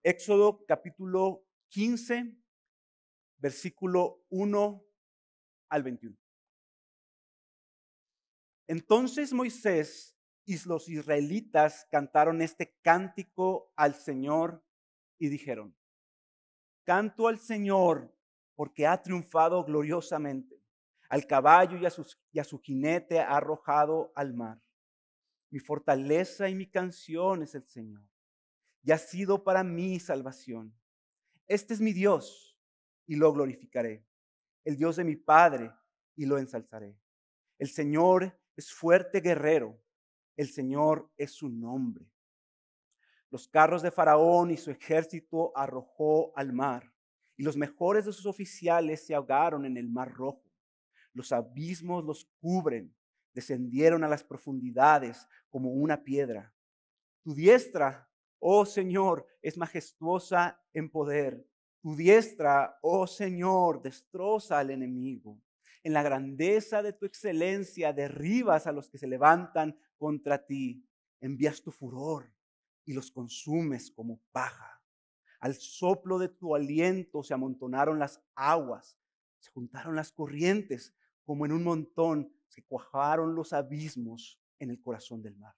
Éxodo capítulo 15, versículo 1 al 21. Entonces Moisés y los israelitas cantaron este cántico al Señor y dijeron: Canto al Señor porque ha triunfado gloriosamente. Al caballo y a su jinete ha arrojado al mar. Mi fortaleza y mi canción es el Señor, y ha sido para mí salvación. Este es mi Dios, y lo glorificaré, el Dios de mi Padre, y lo ensalzaré. El Señor es fuerte guerrero, el Señor es su nombre. Los carros de Faraón y su ejército arrojó al mar, y los mejores de sus oficiales se ahogaron en el mar Rojo. Los abismos los cubren, descendieron a las profundidades como una piedra. Tu diestra, oh Señor, es majestuosa en poder. Tu diestra, oh Señor, destroza al enemigo. En la grandeza de tu excelencia derribas a los que se levantan contra ti. Envías tu furor y los consumes como paja. Al soplo de tu aliento se amontonaron las aguas, se juntaron las corrientes, como en un montón se cuajaron los abismos en el corazón del mar.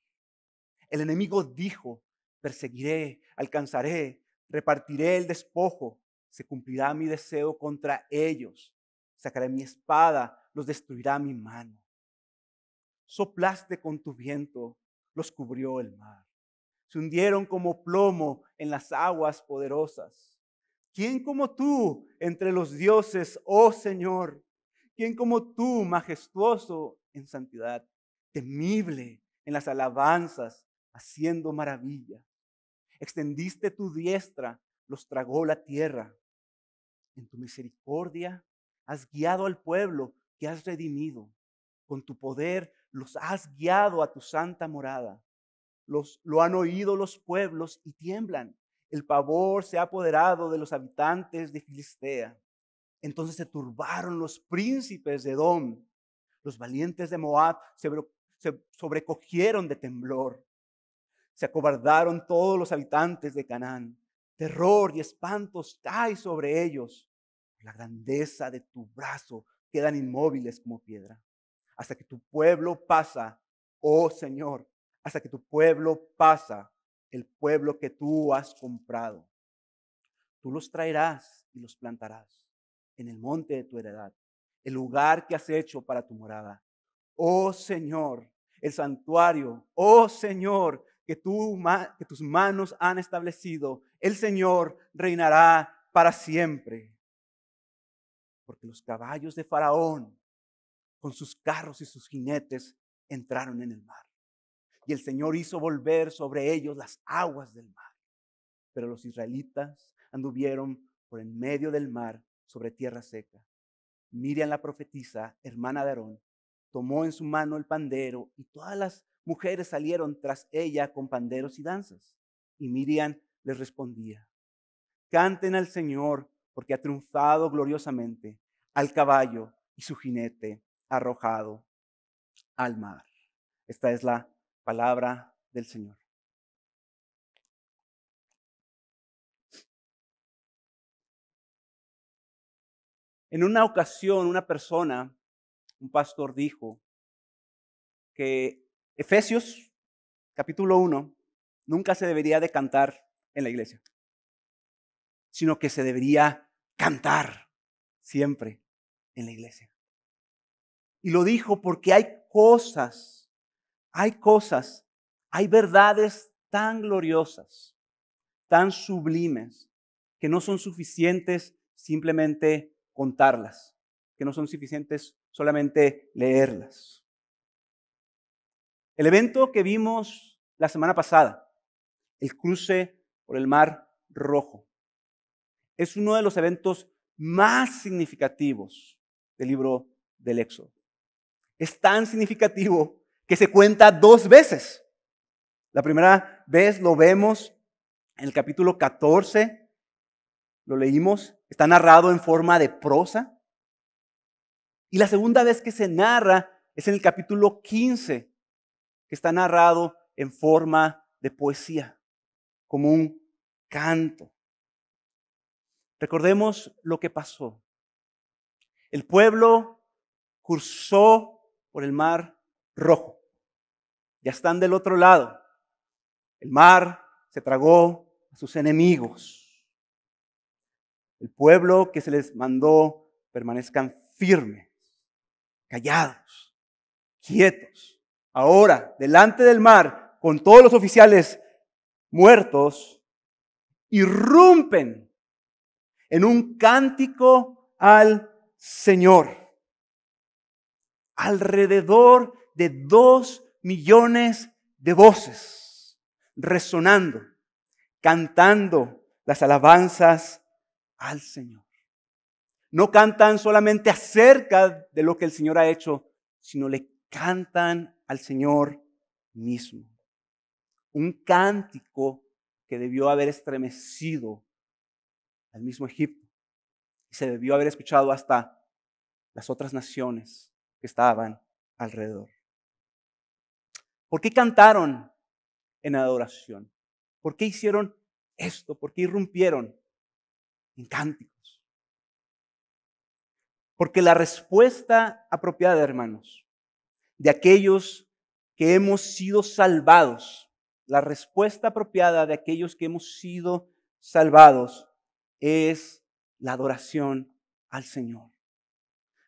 El enemigo dijo: perseguiré, alcanzaré, repartiré el despojo, se cumplirá mi deseo contra ellos, sacaré mi espada, los destruirá mi mano. Soplaste con tu viento, los cubrió el mar. Se hundieron como plomo en las aguas poderosas. ¿Quién como tú entre los dioses, oh Señor? ¿Quién como tú, majestuoso en santidad, temible en las alabanzas, haciendo maravilla? Extendiste tu diestra, los tragó la tierra. En tu misericordia has guiado al pueblo que has redimido. Con tu poder los has guiado a tu santa morada. Lo han oído los pueblos y tiemblan. El pavor se ha apoderado de los habitantes de Filistea. Entonces se turbaron los príncipes de Edom. Los valientes de Moab se sobrecogieron de temblor. Se acobardaron todos los habitantes de Canaán. Terror y espantos caen sobre ellos. Por la grandeza de tu brazo quedan inmóviles como piedra. Hasta que tu pueblo pasa, oh Señor, hasta que tu pueblo pasa, el pueblo que tú has comprado. Tú los traerás y los plantarás en el monte de tu heredad, el lugar que has hecho para tu morada. Oh Señor, el santuario, oh Señor, que tus manos han establecido. El Señor reinará para siempre. Porque los caballos de Faraón, con sus carros y sus jinetes, entraron en el mar. Y el Señor hizo volver sobre ellos las aguas del mar. Pero los israelitas anduvieron por en medio del mar sobre tierra seca. Miriam la profetisa, hermana de Aarón, tomó en su mano el pandero y todas las mujeres salieron tras ella con panderos y danzas. Y Miriam les respondía: canten al Señor porque ha triunfado gloriosamente, al caballo y su jinete arrojado al mar. Esta es la palabra del Señor. En una ocasión, una persona, un pastor, dijo que Efesios capítulo 1 nunca se debería de cantar en la iglesia, sino que se debería cantar siempre en la iglesia. Y lo dijo porque hay verdades tan gloriosas, tan sublimes, que no son suficientes simplemente contarlas, que no son suficientes solamente leerlas. El evento que vimos la semana pasada, el cruce por el Mar Rojo, es uno de los eventos más significativos del libro del Éxodo. Es tan significativo que se cuenta 2 veces. La primera vez lo vemos en el capítulo 14, lo leímos, está narrado en forma de prosa. Y la segunda vez que se narra es en el capítulo 15, que está narrado en forma de poesía, como un canto. Recordemos lo que pasó. El pueblo cruzó por el Mar Rojo. Ya están del otro lado. El mar se tragó a sus enemigos. El pueblo que se les mandó permanezcan firmes, callados, quietos. Ahora, delante del mar, con todos los oficiales muertos, irrumpen en un cántico al Señor. Alrededor de 2 millones de voces resonando, cantando las alabanzas al Señor. No cantan solamente acerca de lo que el Señor ha hecho, sino le cantan al Señor mismo. Un cántico que debió haber estremecido al mismo Egipto y se debió haber escuchado hasta las otras naciones que estaban alrededor. ¿Por qué cantaron en adoración? ¿Por qué hicieron esto? ¿Por qué irrumpieron en cánticos? Porque la respuesta apropiada, hermanos, de aquellos que hemos sido salvados, la respuesta apropiada de aquellos que hemos sido salvados es la adoración al Señor.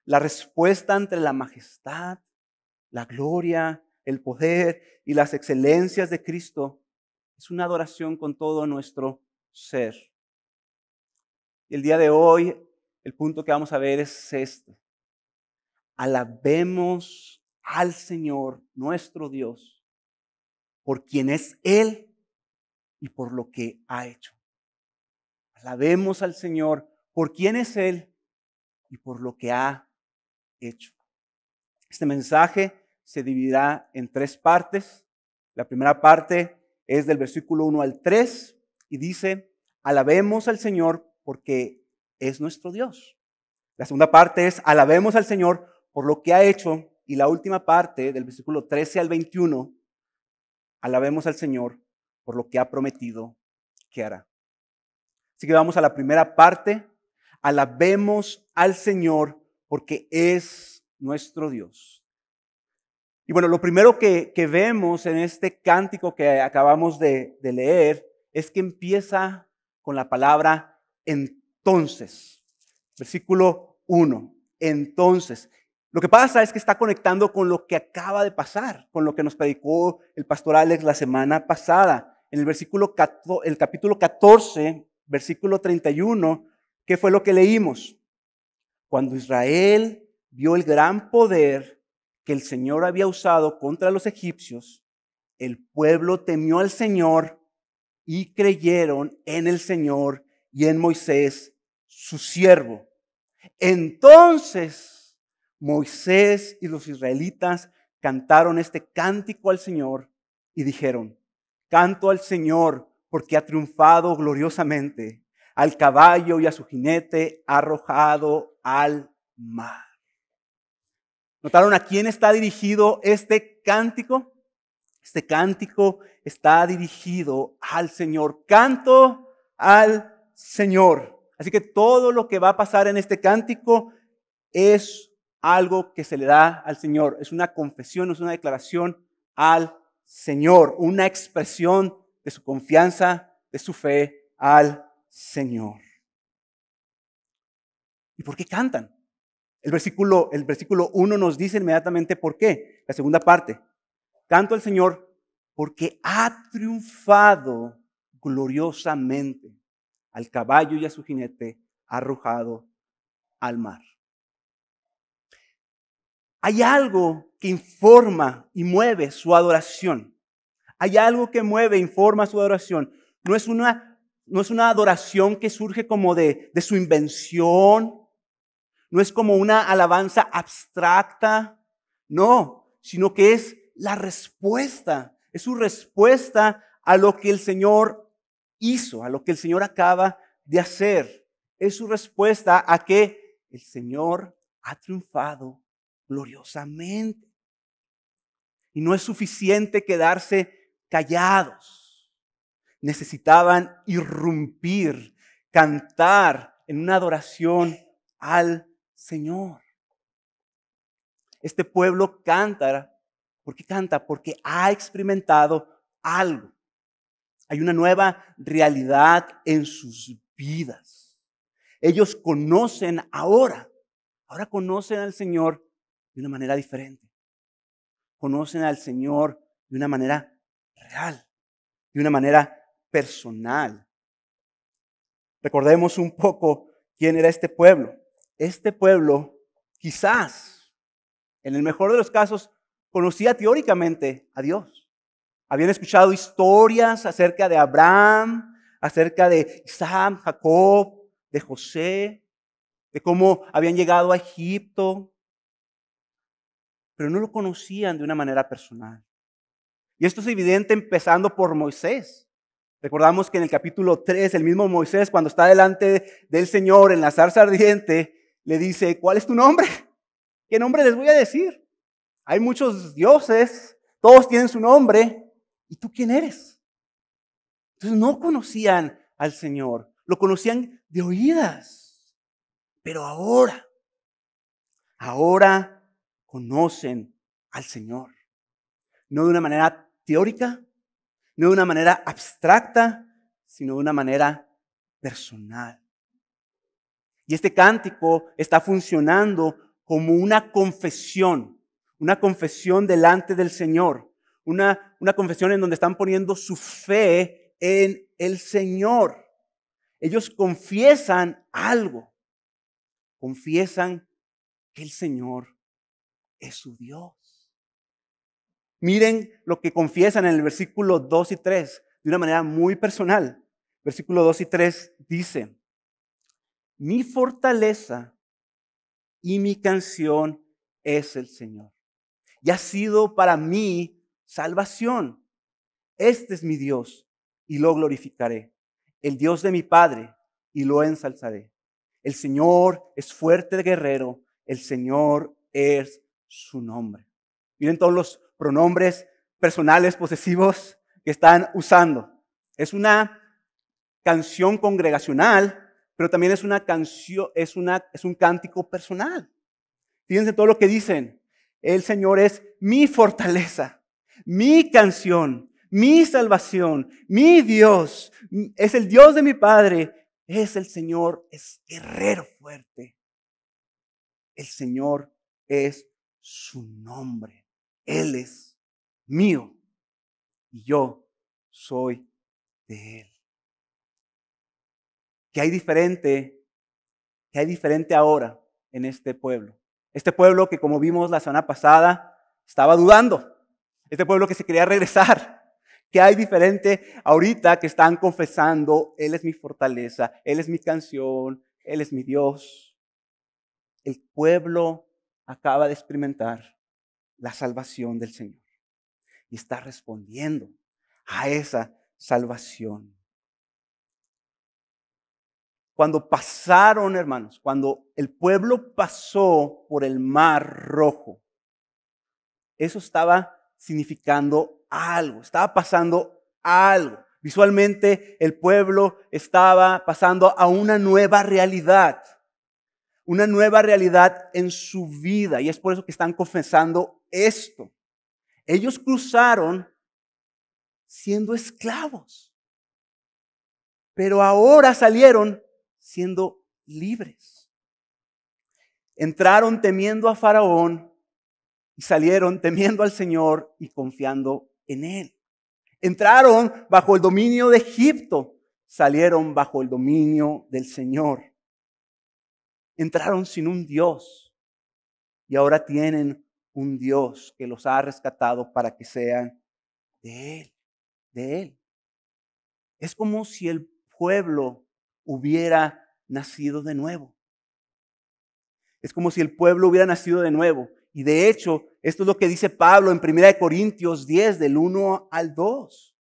La respuesta ante la majestad, la gloria, el poder y las excelencias de Cristo es una adoración con todo nuestro ser. Y el día de hoy, el punto que vamos a ver es este. Alabemos al Señor, nuestro Dios, por quien es Él y por lo que ha hecho. Alabemos al Señor por quien es Él y por lo que ha hecho. Este mensaje se dividirá en 3 partes. La primera parte es del versículo 1 al 3 y dice, alabemos al Señor porque es nuestro Dios. La segunda parte es, alabemos al Señor por lo que ha hecho. Y la última parte, del versículo 13 al 21, alabemos al Señor por lo que ha prometido que hará. Así que vamos a la primera parte. Alabemos al Señor porque es nuestro Dios. Y bueno, lo primero que vemos en este cántico que acabamos de leer es que empieza con la palabra entonces. Versículo 1. Entonces. Lo que pasa es que está conectando con lo que acaba de pasar, con lo que nos predicó el pastor Alex la semana pasada. En el capítulo 14, versículo 31, ¿qué fue lo que leímos? Cuando Israel vio el gran poder que el Señor había usado contra los egipcios, el pueblo temió al Señor y creyeron en el Señor y en Moisés, su siervo. Entonces Moisés y los israelitas cantaron este cántico al Señor y dijeron, canto al Señor porque ha triunfado gloriosamente, al caballo y a su jinete ha arrojado al mar. ¿Notaron a quién está dirigido este cántico? Este cántico está dirigido al Señor. Canto al Señor. Así que todo lo que va a pasar en este cántico es algo que se le da al Señor. Es una confesión, es una declaración al Señor. Una expresión de su confianza, de su fe al Señor. ¿Y por qué cantan? El versículo 1 nos dice inmediatamente por qué. La segunda parte. Canto al Señor porque ha triunfado gloriosamente. Al caballo y a su jinete ha arrojado al mar. Hay algo que informa y mueve su adoración. Hay algo que mueve e informa su adoración. No es una adoración que surge como de su invención. No es como una alabanza abstracta. No, sino que es la respuesta. Es su respuesta a lo que el Señor hizo, a lo que el Señor acaba de hacer. Es su respuesta a que el Señor ha triunfado gloriosamente. Y no es suficiente quedarse callados. Necesitaban irrumpir, cantar, en una adoración al Señor. Este pueblo canta. ¿Por qué canta? Porque ha experimentado algo. Hay una nueva realidad en sus vidas. Ellos conocen ahora conocen al Señor de una manera diferente. Conocen al Señor de una manera real, de una manera personal. Recordemos un poco quién era este pueblo. Este pueblo, quizás, en el mejor de los casos, conocía teóricamente a Dios. Habían escuchado historias acerca de Abraham, acerca de Isaac, Jacob, de José, de cómo habían llegado a Egipto, pero no lo conocían de una manera personal. Y esto es evidente empezando por Moisés. Recordamos que en el capítulo 3, el mismo Moisés, cuando está delante del Señor en la zarza ardiente, le dice, ¿cuál es tu nombre? ¿Qué nombre les voy a decir? Hay muchos dioses, todos tienen su nombre. ¿Y tú quién eres? Entonces no conocían al Señor, lo conocían de oídas. Pero ahora conocen al Señor. No de una manera teórica, no de una manera abstracta, sino de una manera personal. Y este cántico está funcionando como una confesión delante del Señor, una confesión en donde están poniendo su fe en el Señor. Ellos confiesan algo, confiesan que el Señor es su Dios. Miren lo que confiesan en el versículo 2 y 3 de una manera muy personal. Versículo 2 y 3 dice, mi fortaleza y mi canción es el Señor. Y ha sido para mí salvación. Este es mi Dios y lo glorificaré. El Dios de mi Padre y lo ensalzaré. El Señor es fuerte de guerrero. El Señor es su nombre. Miren todos los pronombres personales posesivos que están usando. Es una canción congregacional, pero también es una canción, es un cántico personal. Fíjense todo lo que dicen. El Señor es mi fortaleza, mi canción, mi salvación, mi Dios. Es el Dios de mi Padre. Es el Señor, es guerrero fuerte. El Señor es su nombre. Él es mío y yo soy de Él. ¿Qué hay diferente? ¿Qué hay diferente ahora en este pueblo? Este pueblo que, como vimos la semana pasada, estaba dudando. Este pueblo que se quería regresar. ¿Qué hay diferente ahorita que están confesando? Él es mi fortaleza, Él es mi canción, Él es mi Dios. El pueblo acaba de experimentar la salvación del Señor y está respondiendo a esa salvación. Cuando pasaron, hermanos, cuando el pueblo pasó por el Mar Rojo, eso estaba significando algo, estaba pasando algo. Visualmente, el pueblo estaba pasando a una nueva realidad en su vida. Y es por eso que están confesando esto. Ellos cruzaron siendo esclavos, pero ahora salieron siendo libres. Entraron temiendo a Faraón y salieron temiendo al Señor y confiando en Él. Entraron bajo el dominio de Egipto, salieron bajo el dominio del Señor. Entraron sin un Dios y ahora tienen un Dios que los ha rescatado para que sean de Él, de Él. Es como si el pueblo hubiera nacido de nuevo. Es como si el pueblo hubiera nacido de nuevo. Y de hecho, esto es lo que dice Pablo en 1 Corintios 10, del 1 al 2.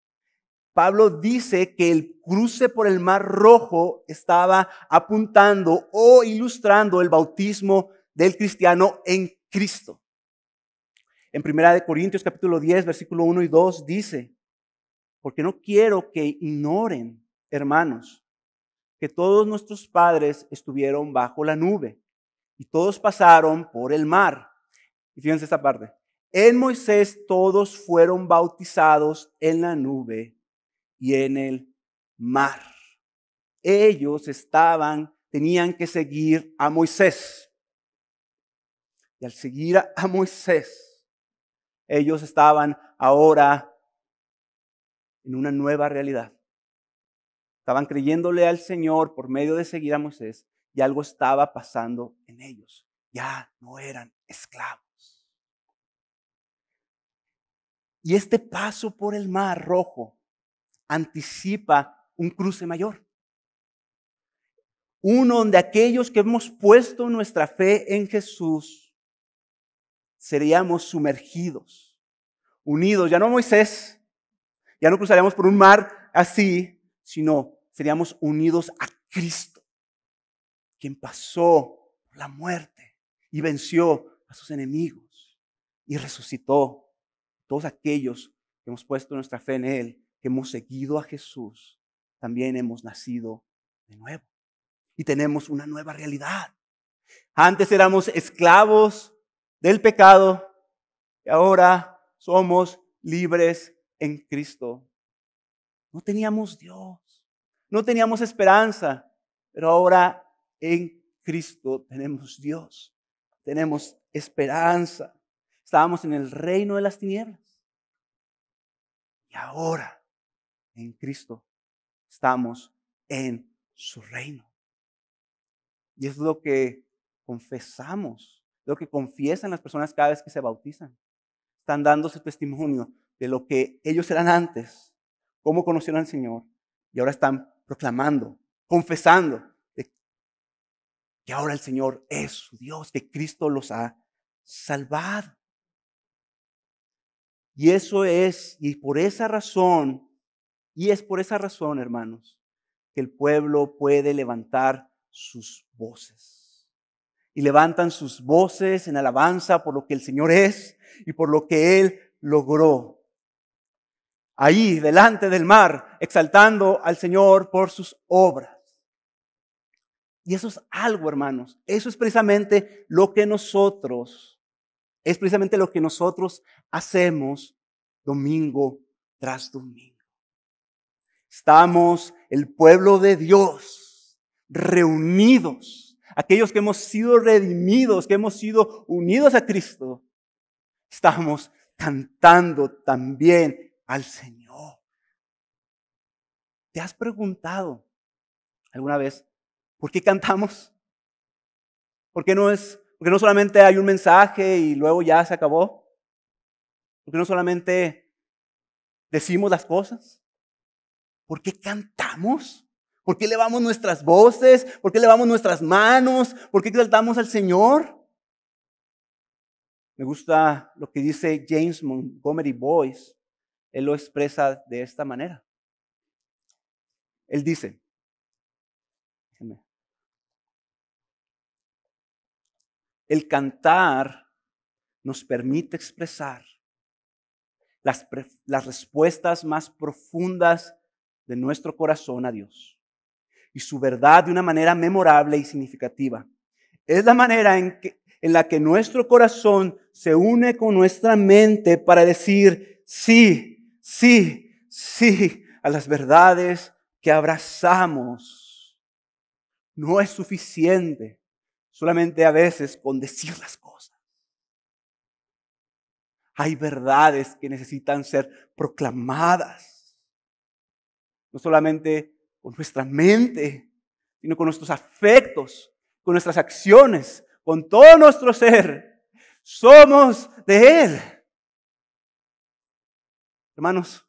Pablo dice que el cruce por el Mar Rojo estaba apuntando o ilustrando el bautismo del cristiano en Cristo. En 1 Corintios capítulo 10, versículo 1 y 2 dice, porque no quiero que ignoren, hermanos, que todos nuestros padres estuvieron bajo la nube y todos pasaron por el mar. Y fíjense esta parte. En Moisés todos fueron bautizados en la nube y en el mar. Ellos tenían que seguir a Moisés. Y al seguir a Moisés, ellos estaban ahora en una nueva realidad. Estaban creyéndole al Señor por medio de seguir a Moisés y algo estaba pasando en ellos. Ya no eran esclavos. Y este paso por el Mar Rojo anticipa un cruce mayor. Uno donde aquellos que hemos puesto nuestra fe en Jesús seríamos sumergidos, unidos. Ya no Moisés, ya no cruzaríamos por un mar así, sino seríamos unidos a Cristo, quien pasó por la muerte y venció a sus enemigos y resucitó. Todos aquellos que hemos puesto nuestra fe en Él, que hemos seguido a Jesús, también hemos nacido de nuevo. Y tenemos una nueva realidad. Antes éramos esclavos del pecado y ahora somos libres en Cristo. No teníamos Dios, no teníamos esperanza, pero ahora en Cristo tenemos Dios, tenemos esperanza. Estábamos en el reino de las tinieblas y ahora en Cristo estamos en su reino. Y es lo que confesamos, lo que confiesan las personas cada vez que se bautizan. Están dando su testimonio de lo que ellos eran antes, cómo conocieron al Señor, y ahora están proclamando, confesando que ahora el Señor es su Dios, que Cristo los ha salvado. Y eso es, y es por esa razón, hermanos, que el pueblo puede levantar sus voces. Y levantan sus voces en alabanza por lo que el Señor es y por lo que Él logró. Ahí, delante del mar, exaltando al Señor por sus obras. Y eso es algo, hermanos. Eso es precisamente lo que nosotros hacemos domingo tras domingo. Estamos, el pueblo de Dios, reunidos. Aquellos que hemos sido redimidos, que hemos sido unidos a Cristo, estamos cantando también al Señor. ¿Te has preguntado alguna vez por qué cantamos? Porque no solamente hay un mensaje y luego ya se acabó? Porque no solamente decimos las cosas. ¿Por qué cantamos? ¿Por qué elevamos nuestras voces? ¿Por qué elevamos nuestras manos? ¿Por qué exaltamos al Señor? Me gusta lo que dice James Montgomery Boyce. Él lo expresa de esta manera. Él dice, el cantar nos permite expresar las respuestas más profundas de nuestro corazón a Dios y su verdad de una manera memorable y significativa. Es la manera en la que nuestro corazón se une con nuestra mente para decir sí, sí, sí a las verdades que abrazamos. No es suficiente solamente a veces con decir las cosas. Hay verdades que necesitan ser proclamadas. No solamente con nuestra mente, sino con nuestros afectos, con nuestras acciones, con todo nuestro ser. Somos de Él. Hermanos,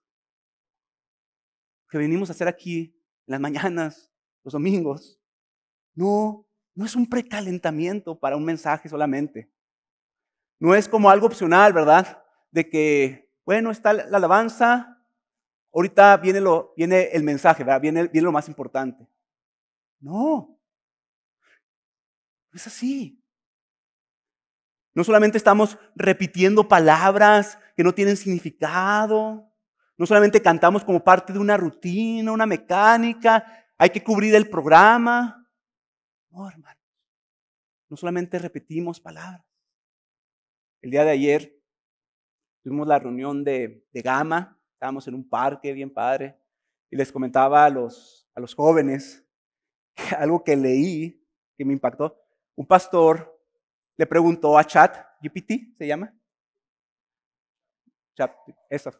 lo que venimos a hacer aquí en las mañanas, los domingos, no es un precalentamiento para un mensaje solamente. No es como algo opcional, ¿verdad? De que, bueno, está la alabanza, ahorita viene el mensaje, ¿verdad? Viene lo más importante. No es así. No solamente estamos repitiendo palabras que no tienen significado. No solamente cantamos como parte de una rutina, una mecánica. Hay que cubrir el programa. No, hermano. No solamente repetimos palabras. El día de ayer tuvimos la reunión de Gama. Estábamos en un parque bien padre. Y les comentaba a los jóvenes algo que leí que me impactó. Un pastor le preguntó a ChatGPT, ¿se llama? Eso.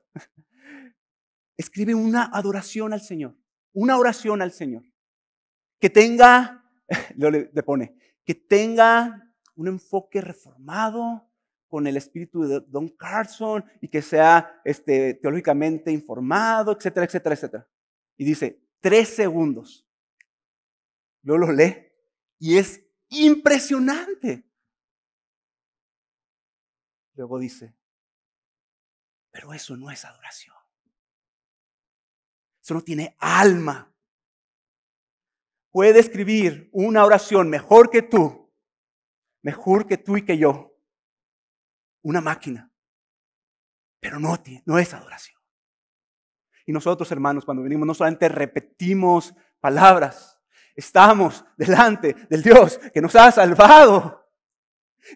Escribe una adoración al Señor, una oración al Señor. Que tenga, le pone, que tenga un enfoque reformado con el espíritu de Don Carson y que sea teológicamente informado, etcétera, etcétera, etcétera. Y dice, 3 segundos. Luego lo lee y es impresionante. Luego dice, pero eso no es adoración. Eso no tiene alma. Puede escribir una oración mejor que tú y que yo. Una máquina. Pero no es adoración. Y nosotros, hermanos, cuando venimos, no solamente repetimos palabras, estamos delante del Dios que nos ha salvado.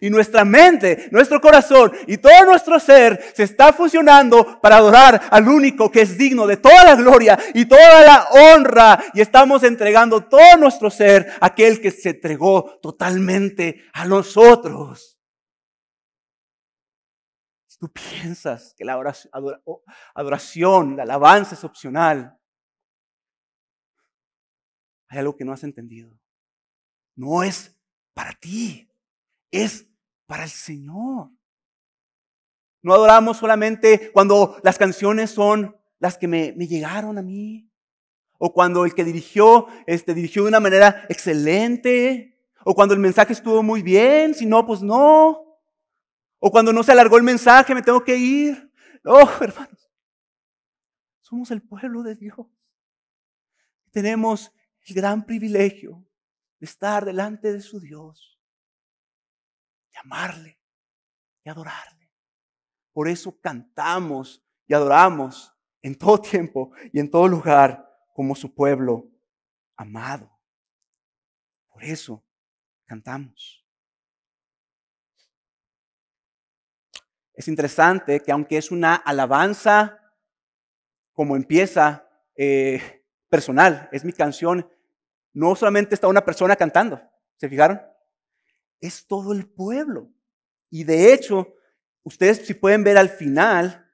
Y nuestra mente, nuestro corazón y todo nuestro ser se está fusionando para adorar al único que es digno de toda la gloria y toda la honra. Y estamos entregando todo nuestro ser a aquel que se entregó totalmente a nosotros. Si tú piensas que la adoración, la alabanza es opcional, hay algo que no has entendido. No es para ti. Es para el Señor. No adoramos solamente cuando las canciones son las que me llegaron a mí. O cuando el que dirigió de una manera excelente. O cuando el mensaje estuvo muy bien. Si no, pues no. O cuando no se alargó el mensaje, me tengo que ir. No, hermanos. Somos el pueblo de Dios. Tenemos el gran privilegio de estar delante de su Dios. Y amarle y adorarle. Por eso cantamos y adoramos en todo tiempo y en todo lugar como su pueblo amado. Por eso cantamos. Es interesante que aunque es una alabanza, como empieza personal, es mi canción, no solamente está una persona cantando, ¿se fijaron? Es todo el pueblo. Y de hecho, ustedes si pueden ver al final,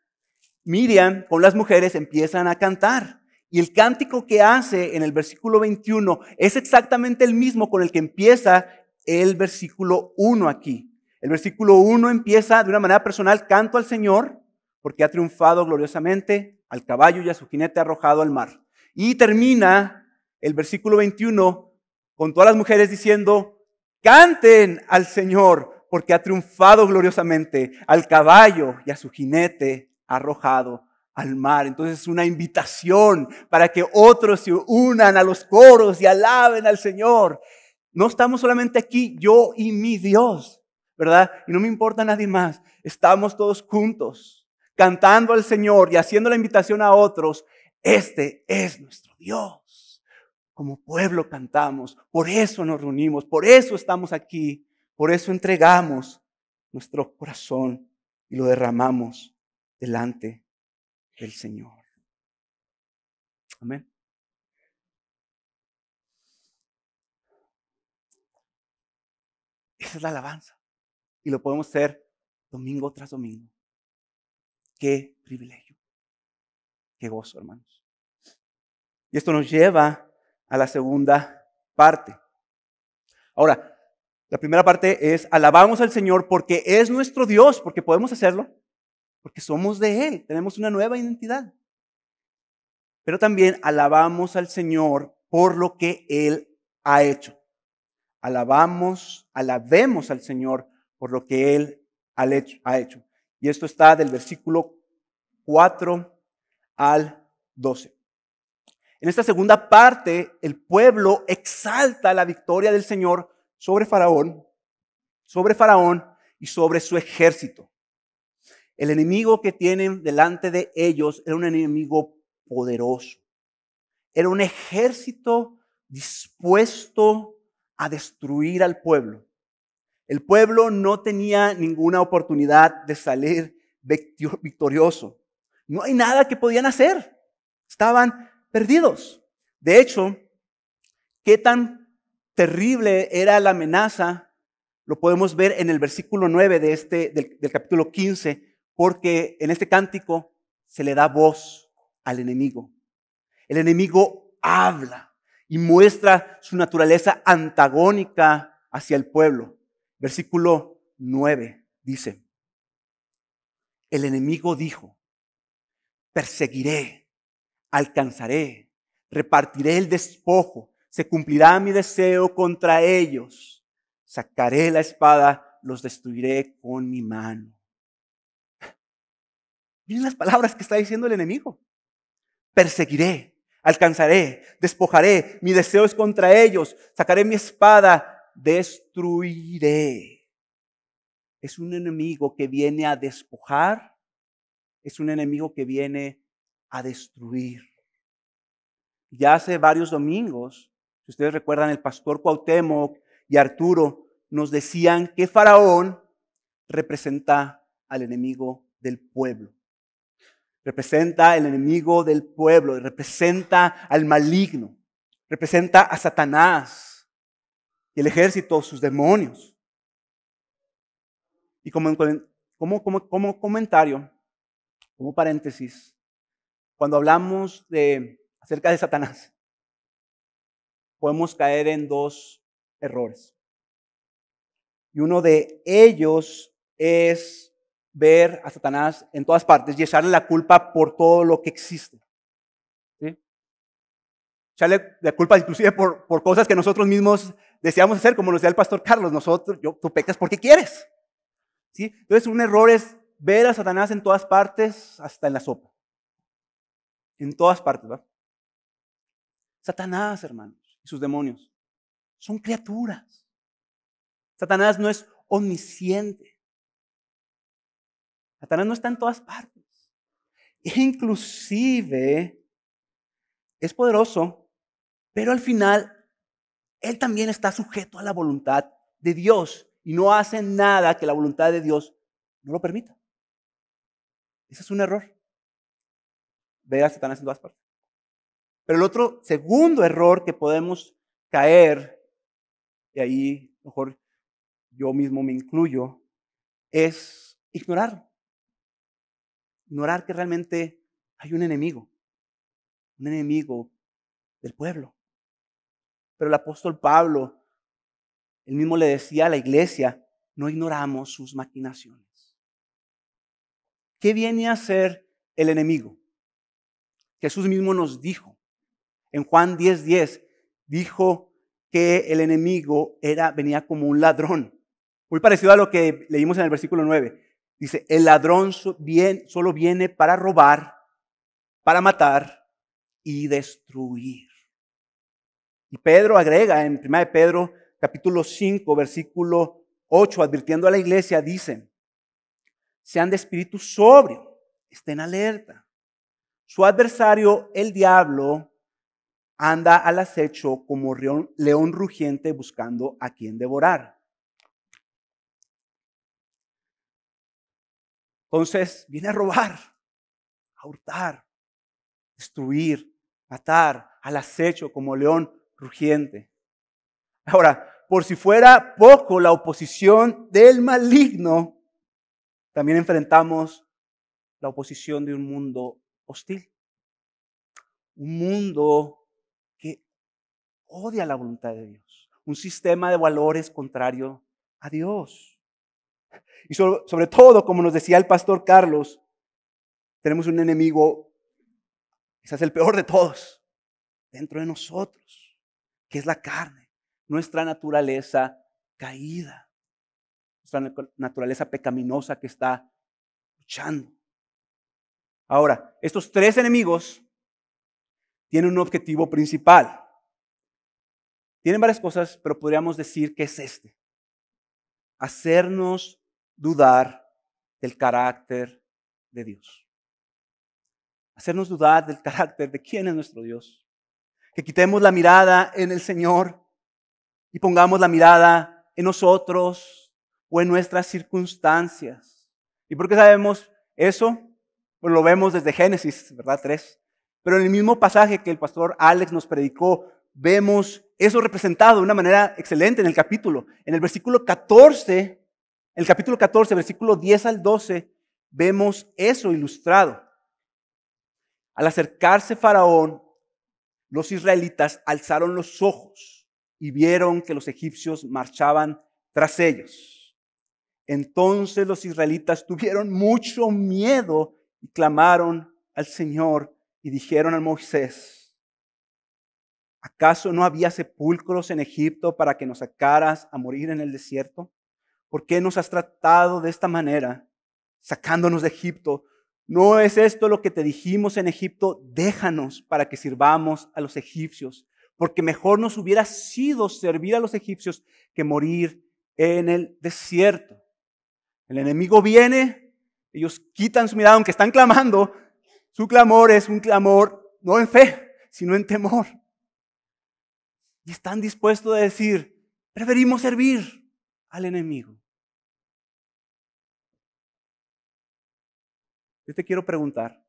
Miriam con las mujeres empiezan a cantar. Y el cántico que hace en el versículo 21 es exactamente el mismo con el que empieza el versículo 1 aquí. El versículo 1 empieza de una manera personal, canto al Señor, porque ha triunfado gloriosamente, al caballo y a su jinete arrojado al mar. Y termina el versículo 21 con todas las mujeres diciendo, canten al Señor, porque ha triunfado gloriosamente, al caballo y a su jinete arrojado al mar. Entonces es una invitación para que otros se unan a los coros y alaben al Señor. No estamos solamente aquí, yo y mi Dios, ¿verdad? Y no me importa nadie más. Estamos todos juntos, cantando al Señor y haciendo la invitación a otros. Este es nuestro Dios. Como pueblo cantamos, por eso nos reunimos, por eso estamos aquí, por eso entregamos nuestro corazón y lo derramamos delante del Señor. Amén. Esa es la alabanza. Y lo podemos hacer domingo tras domingo. Qué privilegio. Qué gozo, hermanos. Y esto nos lleva a la segunda parte. Ahora, la primera parte es alabamos al Señor porque es nuestro Dios, porque podemos hacerlo, porque somos de Él, tenemos una nueva identidad. Pero también alabamos al Señor por lo que Él ha hecho. Alabemos al Señor por lo que Él ha hecho. Y esto está del versículo 4 al 12. En esta segunda parte, el pueblo exalta la victoria del Señor sobre Faraón y sobre su ejército. El enemigo que tienen delante de ellos era un enemigo poderoso. Era un ejército dispuesto a destruir al pueblo. El pueblo no tenía ninguna oportunidad de salir victorioso. No hay nada que podían hacer. Estaban perdidos. De hecho, qué tan terrible era la amenaza, lo podemos ver en el versículo 9 del capítulo 15, porque en este cántico se le da voz al enemigo. El enemigo habla y muestra su naturaleza antagónica hacia el pueblo. Versículo 9 dice, el enemigo dijo, perseguiré, alcanzaré, repartiré el despojo, se cumplirá mi deseo contra ellos, sacaré la espada, los destruiré con mi mano. Miren las palabras que está diciendo el enemigo. Perseguiré, alcanzaré, despojaré, mi deseo es contra ellos, sacaré mi espada, destruiré. Es un enemigo que viene a despojar, es un enemigo que viene a destruir. Ya hace varios domingos, si ustedes recuerdan, el pastor Cuauhtémoc y Arturo nos decían que Faraón representa al enemigo del pueblo. Representa el enemigo del pueblo, representa al maligno, representa a Satanás y el ejército, sus demonios. Y como comentario, como paréntesis, cuando hablamos acerca de Satanás, podemos caer en dos errores. Y uno de ellos es ver a Satanás en todas partes y echarle la culpa por todo lo que existe. ¿Sí? Echarle la culpa inclusive por cosas que nosotros mismos deseamos hacer, como nos decía el pastor Carlos, tú pecas porque quieres. ¿Sí? Entonces un error es ver a Satanás en todas partes, hasta en la sopa. En todas partes, ¿verdad? Satanás, hermanos, y sus demonios son criaturas. Satanás no es omnisciente. Satanás no está en todas partes. Inclusive es poderoso, pero al final él también está sujeto a la voluntad de Dios y no hace nada que la voluntad de Dios no lo permita. Ese es un error. Ver a Satanás en todas partes. Pero el otro segundo error que podemos caer, y ahí mejor yo mismo me incluyo, es ignorarlo. Ignorar que realmente hay un enemigo del pueblo. Pero el apóstol Pablo, él mismo le decía a la iglesia, no ignoramos sus maquinaciones. ¿Qué viene a hacer el enemigo? Jesús mismo nos dijo, en Juan 10:10, dijo que el enemigo venía como un ladrón. Muy parecido a lo que leímos en el versículo 9. Dice, el ladrón solo viene para robar, para matar y destruir. Y Pedro agrega en 1 de Pedro capítulo 5, versículo 8, advirtiendo a la iglesia, dice, sean de espíritu sobrio, estén alerta. Su adversario, el diablo, anda al acecho como león rugiente buscando a quien devorar. Entonces, viene a robar, a hurtar, destruir, matar, al acecho como león rugiente. Ahora, por si fuera poco la oposición del maligno, también enfrentamos la oposición de un mundo hostil. Un mundo que odia la voluntad de Dios. Un sistema de valores contrario a Dios. Y sobre todo, como nos decía el pastor Carlos, tenemos un enemigo, quizás el peor de todos, dentro de nosotros, que es la carne, nuestra naturaleza caída, nuestra naturaleza pecaminosa que está luchando. Ahora, estos tres enemigos tienen un objetivo principal. Tienen varias cosas, pero podríamos decir que es este: hacernos dudar del carácter de Dios. Hacernos dudar del carácter de quién es nuestro Dios. que quitemos la mirada en el Señor y pongamos la mirada en nosotros o en nuestras circunstancias. ¿Y por qué sabemos eso? Pues lo vemos desde Génesis, ¿verdad? 3. Pero en el mismo pasaje que el pastor Alex nos predicó, vemos eso representado de una manera excelente en el capítulo. En el versículo 14, el capítulo 14, versículo 10 al 12, vemos eso ilustrado. Al acercarse Faraón, los israelitas alzaron los ojos y vieron que los egipcios marchaban tras ellos. Entonces los israelitas tuvieron mucho miedo y clamaron al Señor y dijeron a Moisés: ¿acaso no había sepulcros en Egipto para que nos sacaras a morir en el desierto? ¿Por qué nos has tratado de esta manera, sacándonos de Egipto? ¿No es esto lo que te dijimos en Egipto? Déjanos para que sirvamos a los egipcios, porque mejor nos hubiera sido servir a los egipcios que morir en el desierto. El enemigo viene, ellos quitan su mirada, aunque están clamando. Su clamor es un clamor no en fe, sino en temor. Y están dispuestos a decir: preferimos servir al enemigo. Yo te quiero preguntar,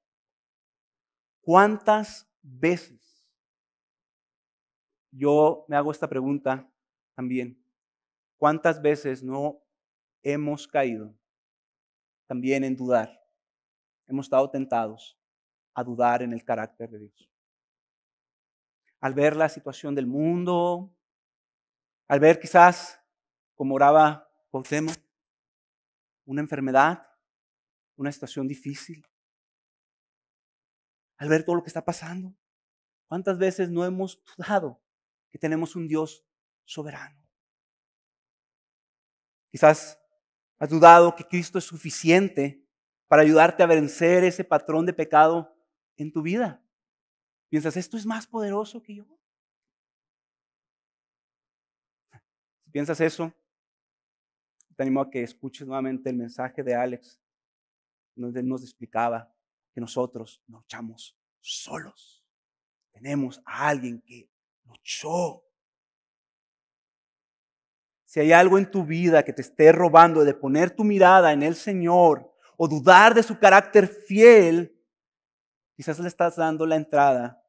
¿cuántas veces? Yo me hago esta pregunta también. ¿Cuántas veces no hemos caído también en dudar? Hemos estado tentados a dudar en el carácter de Dios. Al ver la situación del mundo, al ver quizás, como oraba Cuauhtémoc, una enfermedad, una situación difícil, al ver todo lo que está pasando, ¿cuántas veces no hemos dudado que tenemos un Dios soberano? Quizás has dudado que Cristo es suficiente para ayudarte a vencer ese patrón de pecado en tu vida. Piensas: ¿esto es más poderoso que yo? Si piensas eso, te animo a que escuches nuevamente el mensaje de Alex, donde él nos explicaba que nosotros no luchamos solos. Tenemos a alguien que luchó. Si hay algo en tu vida que te esté robando de poner tu mirada en el Señor o dudar de su carácter fiel, quizás le estás dando la entrada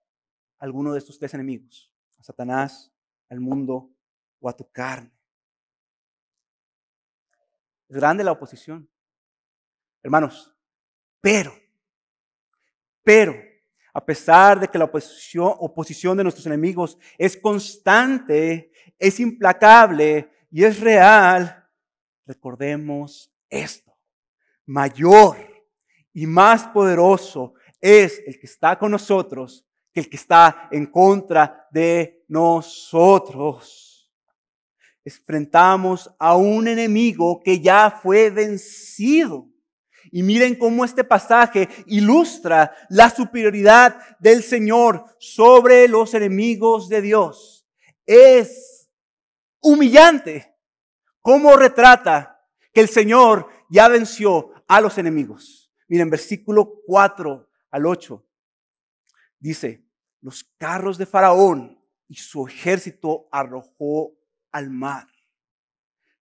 a alguno de estos tres enemigos: a Satanás, al mundo o a tu carne. Es grande la oposición, hermanos, pero, a pesar de que la oposición de nuestros enemigos es constante, es implacable y es real, recordemos esto: mayor y más poderoso es el que está con nosotros que el que está en contra de nosotros. Enfrentamos a un enemigo que ya fue vencido. Y miren cómo este pasaje ilustra la superioridad del Señor sobre los enemigos de Dios. Es humillante cómo retrata que el Señor ya venció a los enemigos. Miren, versículo 4 al 8. Dice: los carros de Faraón y su ejército arrojó al mar.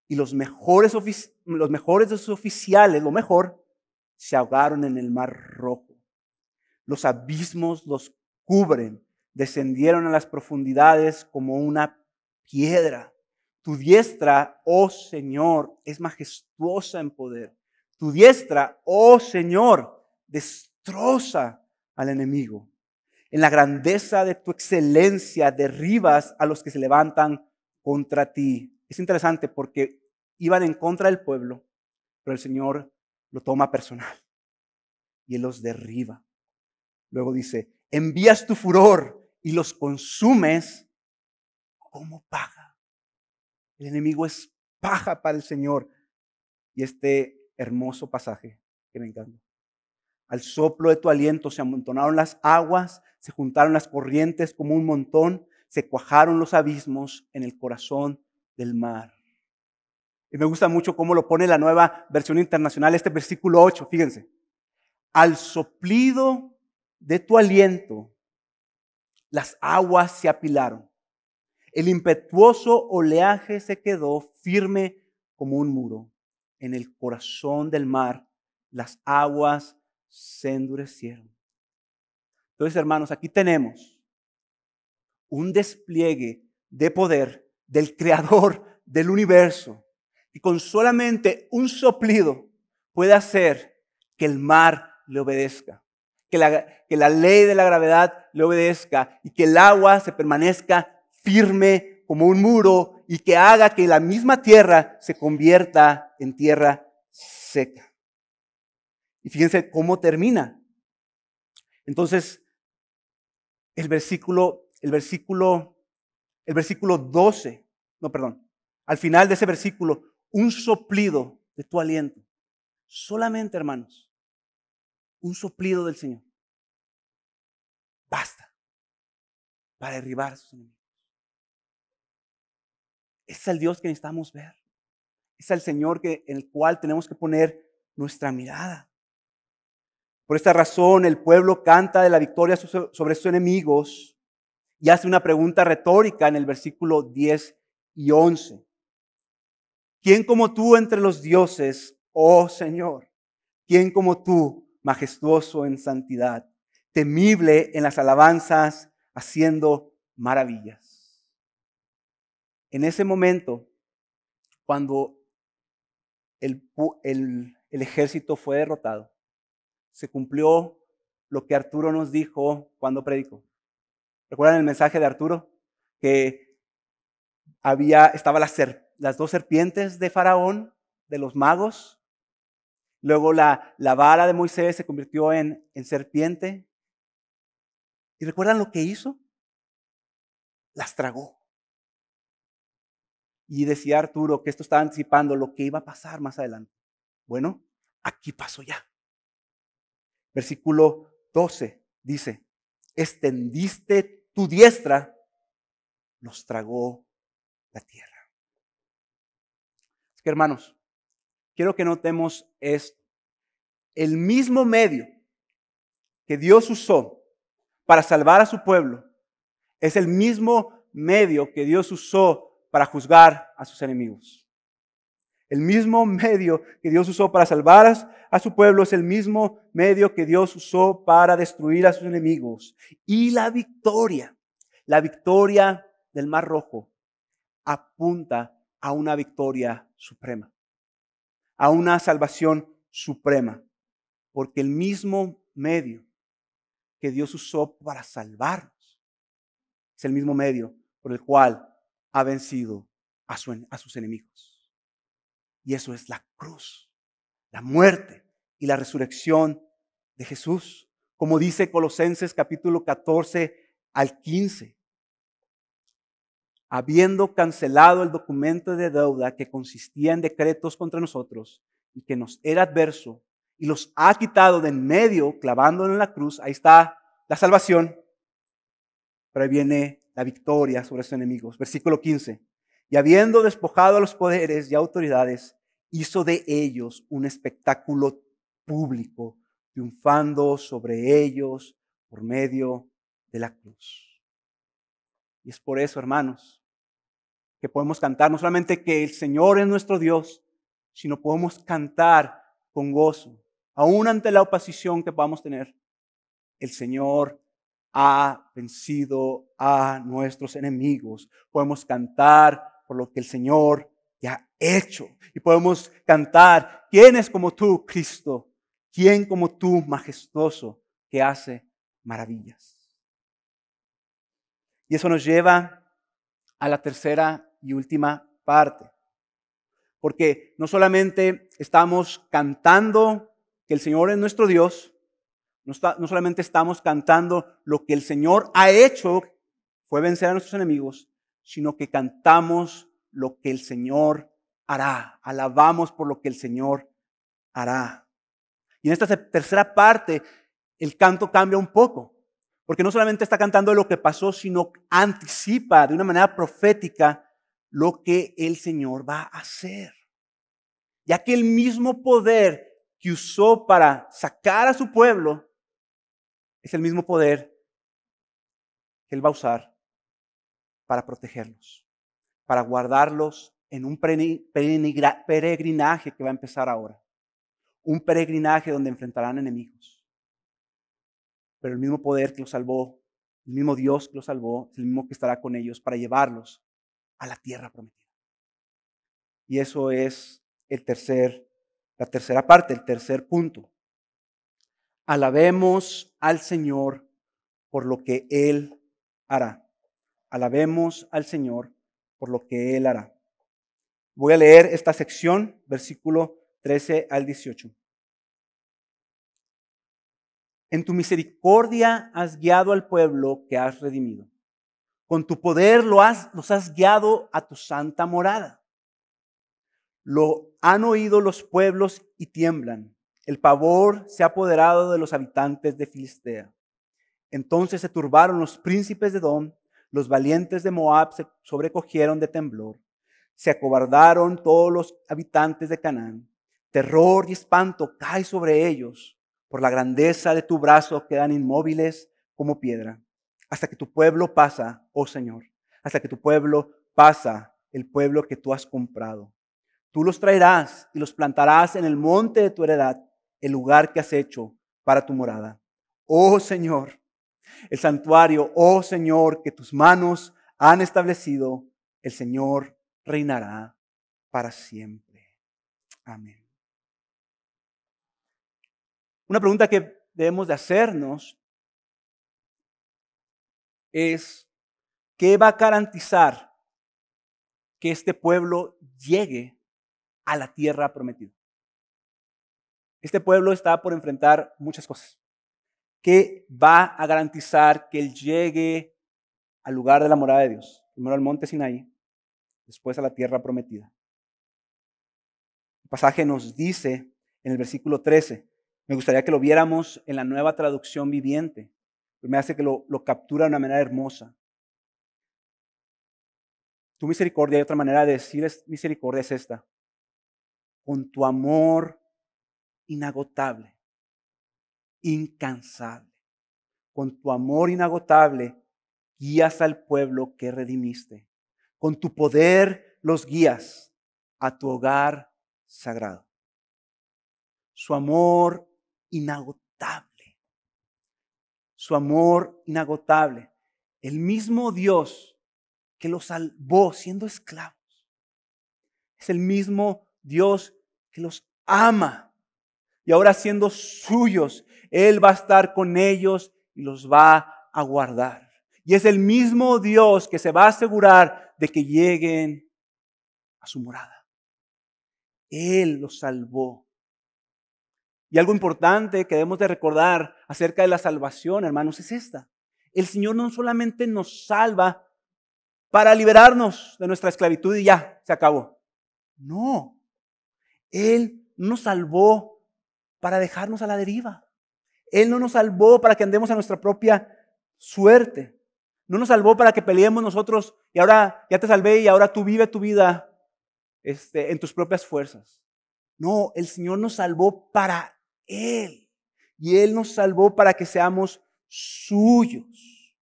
Y los mejores de sus oficiales, lo mejor, se ahogaron en el mar rojo. Los abismos los cubren, descendieron a las profundidades como una piedra. Tu diestra, oh Señor, es majestuosa en poder. Tu diestra, oh Señor, destroza al enemigo. En la grandeza de tu excelencia derribas a los que se levantan contra ti. Es interesante porque iban en contra del pueblo, pero el Señor lo toma personal y Él los derriba. Luego dice: envías tu furor y los consumes como paja. El enemigo es paja para el Señor. Y este hermoso pasaje que me encanta: al soplo de tu aliento se amontonaron las aguas, se juntaron las corrientes como un montón, se cuajaron los abismos en el corazón del mar. Y me gusta mucho cómo lo pone la Nueva Versión Internacional, este versículo 8, fíjense: al soplido de tu aliento, las aguas se apilaron. El impetuoso oleaje se quedó firme como un muro. En el corazón del mar, las aguas se endurecieron. Entonces, hermanos, aquí tenemos un despliegue de poder del Creador del universo, y con solamente un soplido puede hacer que el mar le obedezca, que la ley de la gravedad le obedezca y que el agua se permanezca firme como un muro y que haga que la misma tierra se convierta en tierra seca. Y fíjense cómo termina. Entonces, el versículo 12, no, perdón, al final de ese versículo, un soplido de tu aliento. Solamente, hermanos, un soplido del Señor basta para derribar a sus enemigos. Ese es el Dios que necesitamos ver. Es el Señor en el cual tenemos que poner nuestra mirada. Por esta razón, el pueblo canta de la victoria sobre sus enemigos y hace una pregunta retórica en el versículo 10 y 11. ¿Quién como tú entre los dioses, oh Señor? ¿Quién como tú, majestuoso en santidad, temible en las alabanzas, haciendo maravillas? En ese momento, cuando el ejército fue derrotado, se cumplió lo que Arturo nos dijo cuando predicó. ¿Recuerdan el mensaje de Arturo? Que estaban las dos serpientes de Faraón, de los magos. Luego la vara de Moisés se convirtió en serpiente. ¿Y recuerdan lo que hizo? Las tragó. Y decía Arturo que esto estaba anticipando lo que iba a pasar más adelante. Bueno, aquí pasó ya. Versículo 12 dice, extendiste tu diestra, los tragó la tierra. Es que, hermanos, quiero que notemos esto. El mismo medio que Dios usó para salvar a su pueblo es el mismo medio que Dios usó para juzgar a sus enemigos. El mismo medio que Dios usó para salvar a su pueblo es el mismo medio que Dios usó para destruir a sus enemigos. Y la victoria del Mar Rojo apunta a una victoria suprema, a una salvación suprema, porque el mismo medio que Dios usó para salvarnos es el mismo medio por el cual ha vencido a sus enemigos. Y eso es la cruz, la muerte y la resurrección de Jesús. Como dice Colosenses capítulo 14 al 15. Habiendo cancelado el documento de deuda que consistía en decretos contra nosotros y que nos era adverso, y los ha quitado de en medio, clavándolo en la cruz. Ahí está la salvación, pero ahí viene la victoria sobre sus enemigos. Versículo 15. Y habiendo despojado a los poderes y autoridades, hizo de ellos un espectáculo público, triunfando sobre ellos por medio de la cruz. Y es por eso, hermanos, que podemos cantar no solamente que el Señor es nuestro Dios, sino podemos cantar con gozo, aún ante la oposición que podamos tener. El Señor ha vencido a nuestros enemigos. Podemos cantar por lo que el Señor ya ha hecho. Y podemos cantar, ¿quién es como tú, Cristo? ¿Quién como tú, majestuoso, que hace maravillas? Y eso nos lleva a la tercera y última parte. Porque no solamente estamos cantando que el Señor es nuestro Dios, no solamente estamos cantando lo que el Señor ha hecho, fue vencer a nuestros enemigos, sino que cantamos lo que el Señor hará. Alabamos por lo que el Señor hará. Y en esta tercera parte, el canto cambia un poco. Porque no solamente está cantando lo que pasó, sino anticipa de una manera profética lo que el Señor va a hacer. Ya que el mismo poder que usó para sacar a su pueblo es el mismo poder que Él va a usar para protegerlos, para guardarlos en un peregrinaje que va a empezar ahora. Un peregrinaje donde enfrentarán enemigos. Pero el mismo poder que los salvó, el mismo Dios que los salvó, es el mismo que estará con ellos para llevarlos a la tierra prometida. Y eso es la tercera parte, el tercer punto. Alabemos al Señor por lo que Él hará. Alabemos al Señor por lo que Él hará. Voy a leer esta sección, versículo 13 al 18. En tu misericordia has guiado al pueblo que has redimido. Con tu poder los has guiado a tu santa morada. Lo han oído los pueblos y tiemblan. El pavor se ha apoderado de los habitantes de Filistea. Entonces se turbaron los príncipes de Edom, los valientes de Moab se sobrecogieron de temblor. Se acobardaron todos los habitantes de Canaán. Terror y espanto cae sobre ellos. Por la grandeza de tu brazo quedan inmóviles como piedra. Hasta que tu pueblo pasa, oh Señor. Hasta que tu pueblo pasa, el pueblo que tú has comprado. Tú los traerás y los plantarás en el monte de tu heredad, el lugar que has hecho para tu morada. Oh Señor, el santuario, oh Señor, que tus manos han establecido, el Señor reinará para siempre. Amén. Una pregunta que debemos de hacernos es, ¿qué va a garantizar que este pueblo llegue a la tierra prometida? Este pueblo está por enfrentar muchas cosas. ¿Qué va a garantizar que él llegue al lugar de la morada de Dios? Primero al monte Sinaí, después a la tierra prometida. El pasaje nos dice en el versículo 13, me gustaría que lo viéramos en la Nueva Traducción Viviente, pero me hace que lo captura de una manera hermosa. Tu misericordia, hay otra manera de decir misericordia, es esta. Con tu amor inagotable, incansable, con tu amor inagotable, guías al pueblo que redimiste. Con tu poder los guías a tu hogar sagrado. Su amor inagotable. Su amor inagotable. El mismo Dios que los salvó siendo esclavos. Es el mismo Dios que los ama. Y ahora siendo suyos, Él va a estar con ellos y los va a guardar. Y es el mismo Dios que se va a asegurar de que lleguen a su morada. Él los salvó. Y algo importante que debemos de recordar acerca de la salvación, hermanos, es esta. El Señor no solamente nos salva para liberarnos de nuestra esclavitud y ya, se acabó. No. Él nos salvó para dejarnos a la deriva. Él no nos salvó para que andemos a nuestra propia suerte. No nos salvó para que peleemos nosotros y ahora ya te salvé y ahora tú vive tu vida en tus propias fuerzas. No, el Señor nos salvó para Él. Y Él nos salvó para que seamos suyos.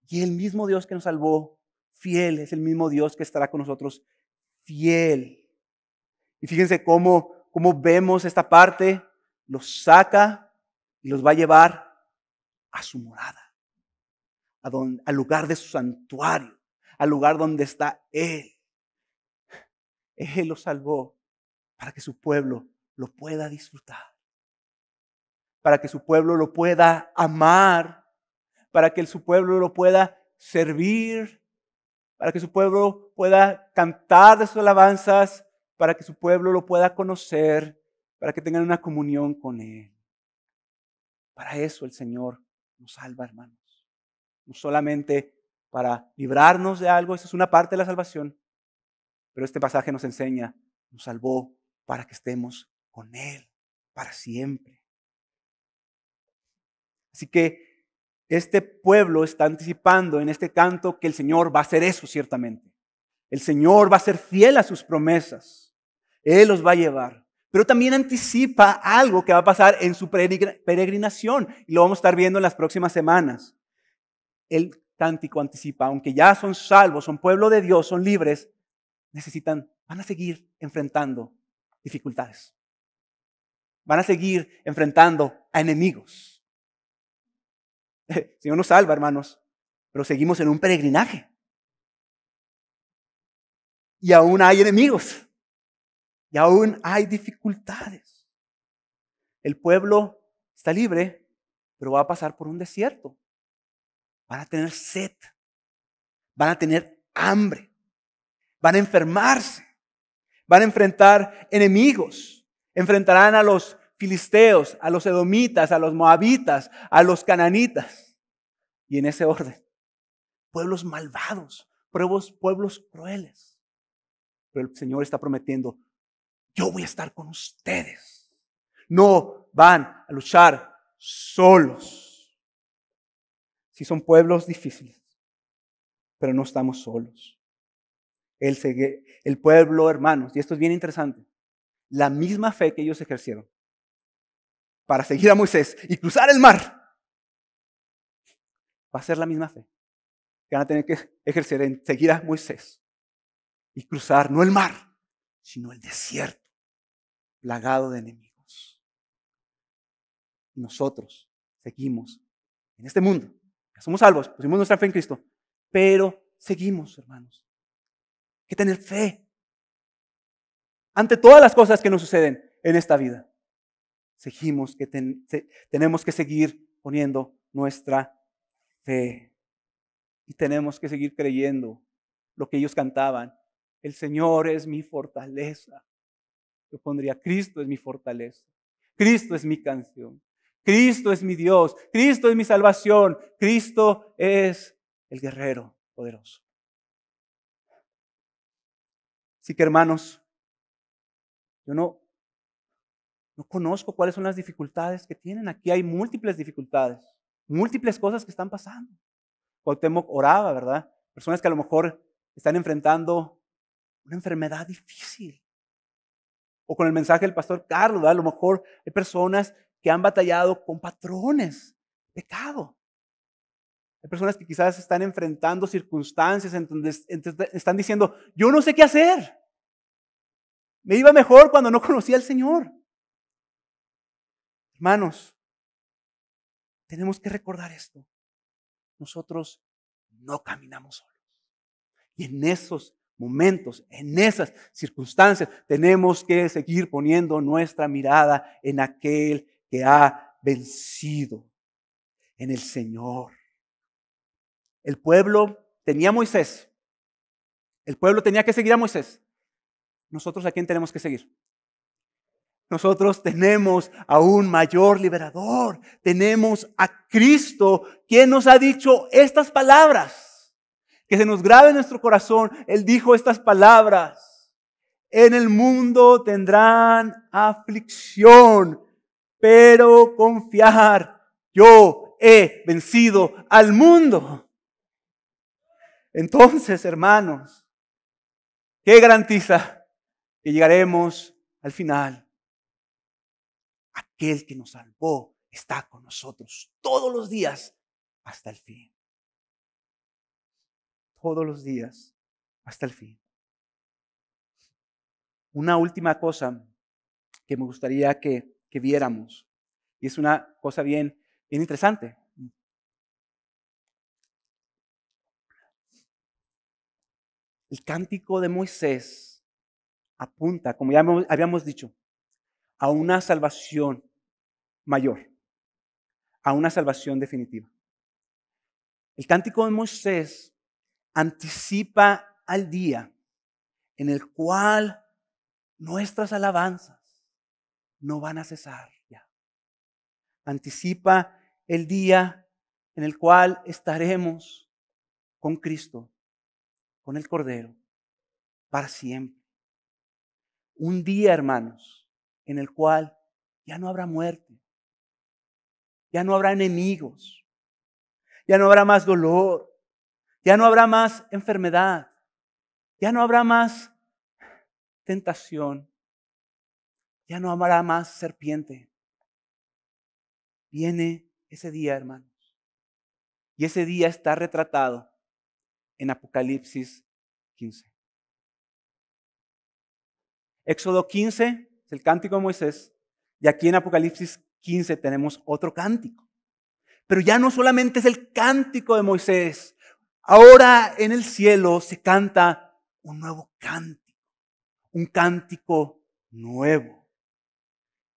Y el mismo Dios que nos salvó, fiel, es el mismo Dios que estará con nosotros, fiel. Y fíjense cómo vemos esta parte, los saca y los va a llevar a su morada, al lugar de su santuario, al lugar donde está Él. Él los salvó para que su pueblo lo pueda disfrutar, para que su pueblo lo pueda amar, para que su pueblo lo pueda servir, para que su pueblo pueda cantar de sus alabanzas, para que su pueblo lo pueda conocer, para que tengan una comunión con Él. Para eso el Señor nos salva, hermanos. No solamente para librarnos de algo, eso es una parte de la salvación, pero este pasaje nos enseña, nos salvó para que estemos con Él para siempre. Así que este pueblo está anticipando en este canto que el Señor va a hacer eso ciertamente. El Señor va a ser fiel a sus promesas. Él los va a llevar. Pero también anticipa algo que va a pasar en su peregrinación. Y lo vamos a estar viendo en las próximas semanas. el cántico anticipa, aunque ya son salvos, son pueblo de Dios, son libres, van a seguir enfrentando dificultades. Van a seguir enfrentando a enemigos. El Señor nos salva, hermanos, pero seguimos en un peregrinaje. Y aún hay enemigos. Y aún hay dificultades. El pueblo está libre, pero va a pasar por un desierto. Van a tener sed. Van a tener hambre. Van a enfermarse. Van a enfrentar enemigos. Enfrentarán a los filisteos, a los edomitas, a los moabitas, a los cananitas. Y en ese orden, pueblos malvados, pueblos crueles. Pero el Señor está prometiendo, yo voy a estar con ustedes. No van a luchar solos. Sí son pueblos difíciles, pero no estamos solos. El pueblo, hermanos, y esto es bien interesante, la misma fe que ellos ejercieron para seguir a Moisés y cruzar el mar, va a ser la misma fe que van a tener que ejercer en seguir a Moisés y cruzar no el mar, sino el desierto plagado de enemigos. Y nosotros seguimos en este mundo. Ya somos salvos, pusimos nuestra fe en Cristo, pero seguimos, hermanos. Hay que tener fe ante todas las cosas que nos suceden en esta vida. Seguimos que tenemos que seguir poniendo nuestra fe y tenemos que seguir creyendo lo que ellos cantaban. El Señor es mi fortaleza. Yo pondría, Cristo es mi fortaleza. Cristo es mi canción. Cristo es mi Dios. Cristo es mi salvación. Cristo es el guerrero poderoso. Así que, hermanos, yo no conozco cuáles son las dificultades que tienen. Aquí hay múltiples dificultades, múltiples cosas que están pasando. Cuauhtémoc oraba, ¿verdad? Personas que a lo mejor están enfrentando una enfermedad difícil. O con el mensaje del pastor Carlos, ¿verdad? A lo mejor hay personas que han batallado con patrones, pecado. Hay personas que quizás están enfrentando circunstancias en donde están diciendo, yo no sé qué hacer. Me iba mejor cuando no conocía al Señor. Hermanos, tenemos que recordar esto. Nosotros no caminamos solos. Y en esos momentos, en esas circunstancias, tenemos que seguir poniendo nuestra mirada en aquel que ha vencido, en el Señor. El pueblo tenía a Moisés. El pueblo tenía que seguir a Moisés. ¿Nosotros a quién tenemos que seguir? Nosotros tenemos a un mayor liberador. Tenemos a Cristo, quien nos ha dicho estas palabras. Que se nos grabe en nuestro corazón. Él dijo estas palabras. En el mundo tendrán aflicción, pero confiar. Yo he vencido al mundo. Entonces, hermanos, ¿qué garantiza que llegaremos al final? Aquel que nos salvó está con nosotros todos los días hasta el fin. Todos los días hasta el fin. Una última cosa que me gustaría que viéramos, y es una cosa bien interesante. El cántico de Moisés apunta, como ya habíamos dicho, a una salvación mayor, a una salvación definitiva. El cántico de Moisés anticipa al día en el cual nuestras alabanzas no van a cesar ya. Anticipa el día en el cual estaremos con Cristo, con el Cordero, para siempre. Un día, hermanos, en el cual ya no habrá muerte, ya no habrá enemigos, ya no habrá más dolor, ya no habrá más enfermedad, ya no habrá más tentación, ya no habrá más serpiente. Viene ese día, hermanos. Y ese día está retratado en Apocalipsis 15. Éxodo 15 es el cántico de Moisés. Y aquí en Apocalipsis 15 tenemos otro cántico. Pero ya no solamente es el cántico de Moisés. Ahora en el cielo se canta un nuevo cántico. Un cántico nuevo.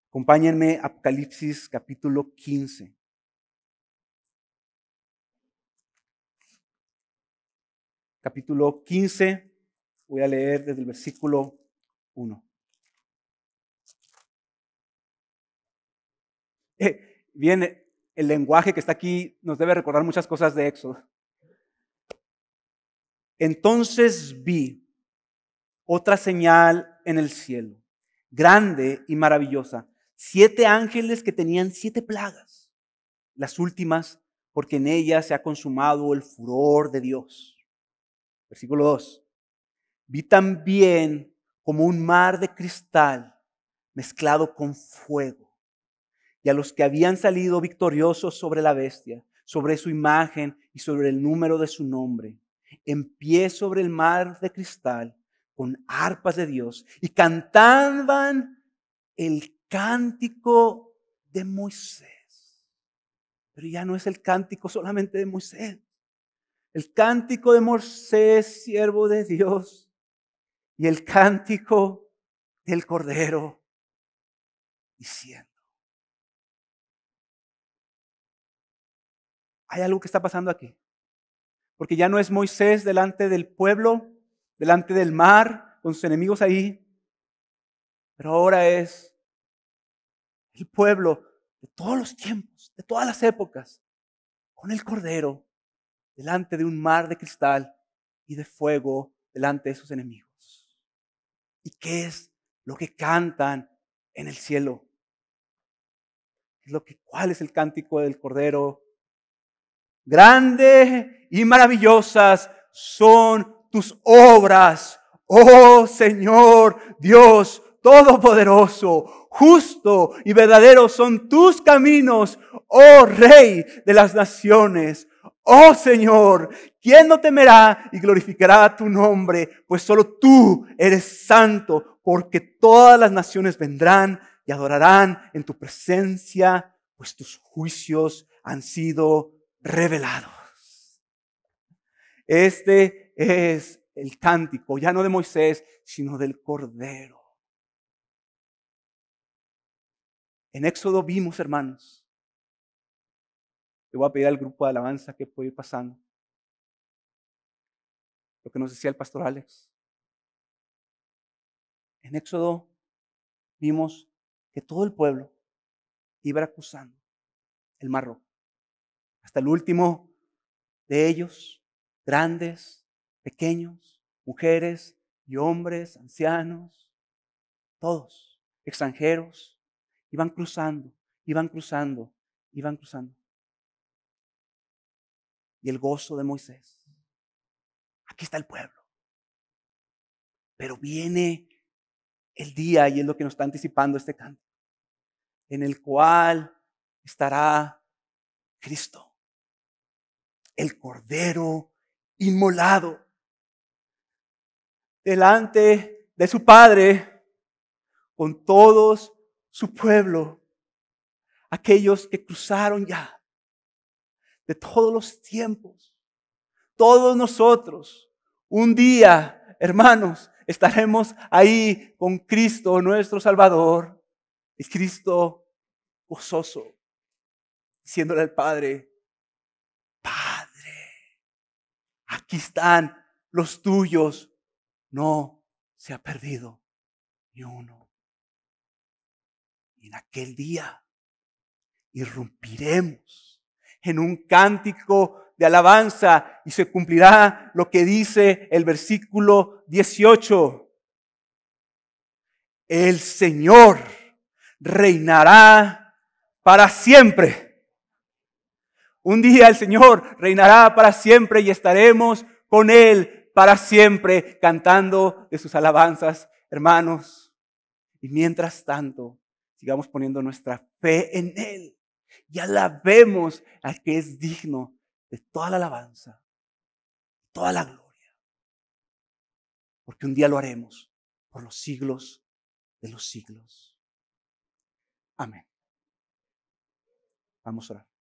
Acompáñenme a Apocalipsis capítulo 15. Capítulo 15, voy a leer desde el versículo 1. Bien, el lenguaje que está aquí nos debe recordar muchas cosas de Éxodo. Entonces vi otra señal en el cielo, grande y maravillosa, 7 ángeles que tenían 7 plagas, las últimas porque en ellas se ha consumado el furor de Dios. Versículo 2. Vi también como un mar de cristal mezclado con fuego, y a los que habían salido victoriosos sobre la bestia, sobre su imagen y sobre el número de su nombre, en pie sobre el mar de cristal, con arpas de Dios, y cantaban el cántico de Moisés. Pero ya no es el cántico solamente de Moisés. El cántico de Moisés, siervo de Dios, y el cántico del Cordero, diciendo. Hay algo que está pasando aquí. Porque ya no es Moisés delante del pueblo, delante del mar, con sus enemigos ahí. Pero ahora es el pueblo de todos los tiempos, de todas las épocas, con el Cordero, delante de un mar de cristal y de fuego delante de sus enemigos. ¿Y qué es lo que cantan en el cielo? ¿Cuál es el cántico del Cordero? Grande y maravillosas son tus obras, oh Señor Dios Todopoderoso. Justo y verdadero son tus caminos, oh Rey de las naciones. Oh Señor, ¿quién no temerá y glorificará tu nombre? Pues solo tú eres santo, porque todas las naciones vendrán y adorarán en tu presencia, pues tus juicios han sido revelados. Este es el cántico, ya no de Moisés, sino del Cordero. En Éxodo vimos, hermanos, le voy a pedir al grupo de alabanza que pueda ir pasando, lo que nos decía el pastor Alex. En Éxodo vimos que todo el pueblo iba cruzando el Mar Rojo. Hasta el último de ellos, grandes, pequeños, mujeres y hombres, ancianos, todos, extranjeros, iban cruzando, iban cruzando, iban cruzando. Y el gozo de Moisés. Aquí está el pueblo. Pero viene el día, y es lo que nos está anticipando este canto, en el cual estará Cristo, el Cordero inmolado, delante de su Padre, con todos su pueblo, aquellos que cruzaron ya, de todos los tiempos, todos nosotros, un día, hermanos, estaremos ahí con Cristo, nuestro Salvador, y Cristo gozoso, diciéndole al Padre, Padre, aquí están los tuyos, no se ha perdido ni uno. Y en aquel día irrumpiremos en un cántico de alabanza y se cumplirá lo que dice el versículo 18. El Señor reinará para siempre. Un día el Señor reinará para siempre y estaremos con Él para siempre cantando de sus alabanzas, hermanos. Y mientras tanto, sigamos poniendo nuestra fe en Él y alabemos al que es digno de toda la alabanza, toda la gloria. Porque un día lo haremos por los siglos de los siglos. Amén. Vamos a orar.